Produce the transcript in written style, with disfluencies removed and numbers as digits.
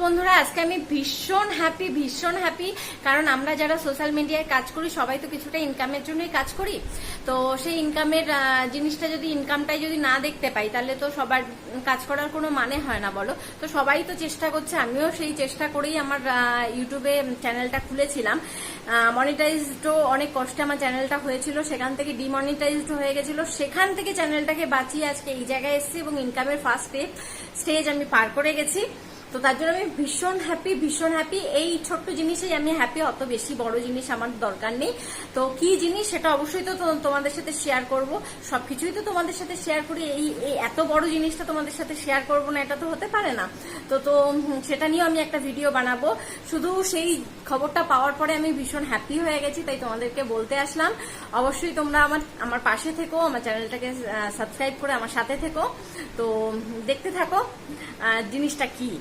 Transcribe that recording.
বন্ধুরা আজকে আমি ভীষণ হ্যাপি কারণ আমরা যারা সোশ্যাল মিডিয়ায় কাজ করি সবাই তো কিছুটা ইনকামের জন্যই কাজ করি। তো সেই ইনকামের জিনিসটা যদি ইনকামটাই যদি না দেখতে পাই তাহলে তো সবার কাজ করার কোনো মানে হয় না বলো। তো সবাই তো চেষ্টা করছে, আমিও সেই চেষ্টা করেই আমার ইউটিউবে চ্যানেলটা খুলেছিলাম। মনিটাইজডও অনেক কষ্টে আমার চ্যানেলটা হয়েছিল, সেখান থেকে ডিমনিটাইজড হয়ে গেছিল, সেখান থেকে চ্যানেলটাকে বাঁচিয়ে আজকে এই জায়গায় এসেছি এবং ইনকামের ফার্স্ট স্টেজ আমি পার করে গেছি। তো তার জন্য আমি ভীষণ হ্যাপি। এই ছোট্ট জিনিসেই আমি হ্যাপি, অত বেশি বড় জিনিস আমার দরকার নেই। তো কি জিনিস সেটা অবশ্যই তো তোমাদের সাথে শেয়ার করব, সবকিছুই তো তোমাদের সাথে শেয়ার করি। এই এত বড় জিনিসটা তোমাদের সাথে শেয়ার করব না, এটা তো হতে পারে না। তো সেটা নিয়েও আমি একটা ভিডিও বানাবো। শুধু সেই খবরটা পাওয়ার পরে আমি ভীষণ হ্যাপি হয়ে গেছি, তাই তোমাদেরকে বলতে আসলাম। অবশ্যই তোমরা আমার পাশে থেকো, আমার চ্যানেলটাকে সাবস্ক্রাইব করে আমার সাথে থেকো। তো দেখতে থাকো জিনিসটা কি।